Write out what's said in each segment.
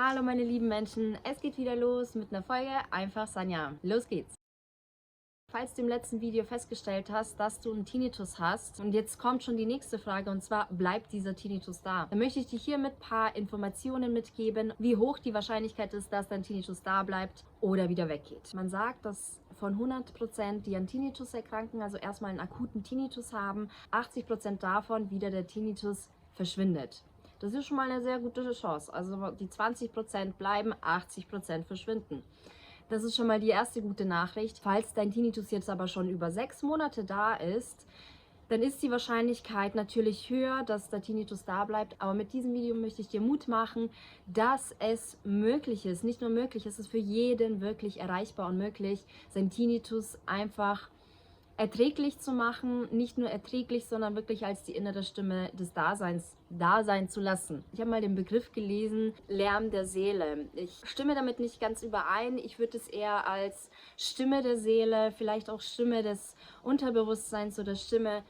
Hallo meine lieben Menschen, es geht wieder los mit einer Folge Einfach Sanja. Los geht's! Falls du im letzten Video festgestellt hast, dass du einen Tinnitus hast und jetzt kommt schon die nächste Frage und zwar, bleibt dieser Tinnitus da? Dann möchte ich dir hier mit ein paar Informationen mitgeben, wie hoch die Wahrscheinlichkeit ist, dass dein Tinnitus da bleibt oder wieder weggeht. Man sagt, dass von 100%, die an Tinnitus erkranken, also erstmal einen akuten Tinnitus haben, 80% davon wieder der Tinnitus verschwindet. Das ist schon mal eine sehr gute Chance. Also die 20% bleiben, 80% verschwinden. Das ist schon mal die erste gute Nachricht. Falls dein Tinnitus jetzt aber schon über 6 Monate da ist, dann ist die Wahrscheinlichkeit natürlich höher, dass der Tinnitus da bleibt. Aber mit diesem Video möchte ich dir Mut machen, dass es möglich ist. Nicht nur möglich, es ist für jeden wirklich erreichbar und möglich, sein Tinnitus einfach erträglich zu machen, nicht nur erträglich, sondern wirklich als die innere Stimme des Daseins da sein zu lassen. Ich habe mal den Begriff gelesen, Lärm der Seele. Ich stimme damit nicht ganz überein. Ich würde es eher als Stimme der Seele, vielleicht auch Stimme des Unterbewusstseins oder Stimme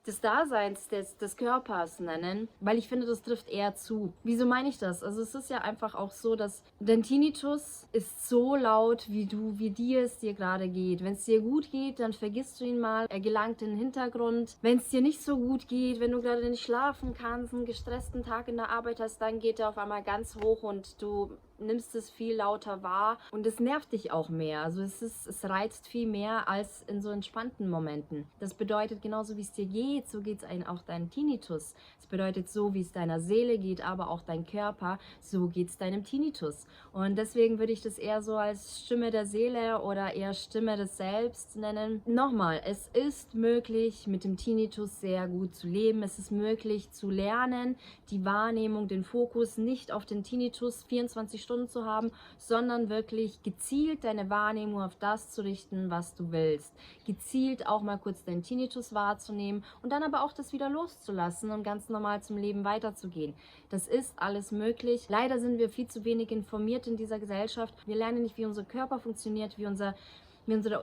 des Daseins, des Körpers nennen, weil ich finde, das trifft eher zu. Wieso meine ich das? Also es ist ja einfach auch so, dass dein Tinnitus ist so laut, wie es dir gerade geht. Wenn es dir gut geht, dann vergisst du ihn mal, er gelangt in den Hintergrund. Wenn es dir nicht so gut geht, wenn du gerade nicht schlafen kannst, einen gestressten Tag in der Arbeit hast, dann geht er auf einmal ganz hoch und du nimmst es viel lauter wahr und es nervt dich auch mehr. Also es reizt viel mehr als in so entspannten Momenten. Das bedeutet, genauso wie es dir geht, so geht es auch deinem Tinnitus. Es bedeutet, so wie es deiner Seele geht, aber auch dein Körper, so geht es deinem Tinnitus. Und deswegen würde ich das eher so als Stimme der Seele oder eher Stimme des Selbst nennen. Nochmal, es ist möglich, mit dem Tinnitus sehr gut zu leben. Es ist möglich zu lernen, die Wahrnehmung, den Fokus nicht auf den Tinnitus 24 Stunden zu haben, sondern wirklich gezielt deine Wahrnehmung auf das zu richten, was du willst. Gezielt auch mal kurz deinen Tinnitus wahrzunehmen und dann aber auch das wieder loszulassen und ganz normal zum Leben weiterzugehen. Das ist alles möglich. Leider sind wir viel zu wenig informiert in dieser Gesellschaft. Wir lernen nicht, wie unser Körper funktioniert, wie unsere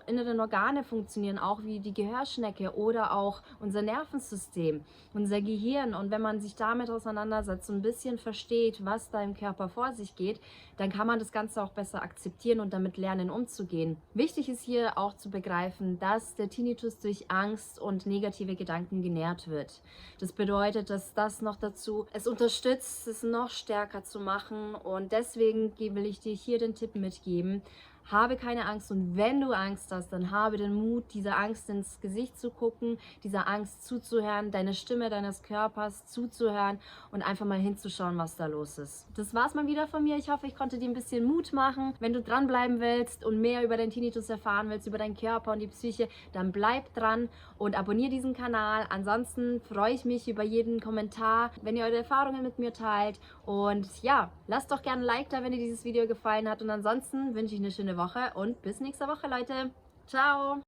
inneren Organe funktionieren, auch wie die Gehörschnecke oder auch unser Nervensystem, unser Gehirn. Und wenn man sich damit auseinandersetzt und ein bisschen versteht, was da im Körper vor sich geht, dann kann man das Ganze auch besser akzeptieren und damit lernen, umzugehen. Wichtig ist hier auch zu begreifen, dass der Tinnitus durch Angst und negative Gedanken genährt wird. Das bedeutet, dass das noch dazu es unterstützt, es noch stärker zu machen. Und deswegen will ich dir hier den Tipp mitgeben: Habe keine Angst, und wenn du Angst hast, dann habe den Mut, dieser Angst ins Gesicht zu gucken, dieser Angst zuzuhören, deine Stimme deines Körpers zuzuhören und einfach mal hinzuschauen, was da los ist. Das war's mal wieder von mir. Ich hoffe, ich konnte dir ein bisschen Mut machen. Wenn du dranbleiben willst und mehr über deinen Tinnitus erfahren willst, über deinen Körper und die Psyche, dann bleib dran und abonniere diesen Kanal. Ansonsten freue ich mich über jeden Kommentar, wenn ihr eure Erfahrungen mit mir teilt. Und ja, lasst doch gerne ein Like da, wenn dir dieses Video gefallen hat. Und ansonsten wünsche ich eine schöne Woche und bis nächste Woche, Leute. Ciao!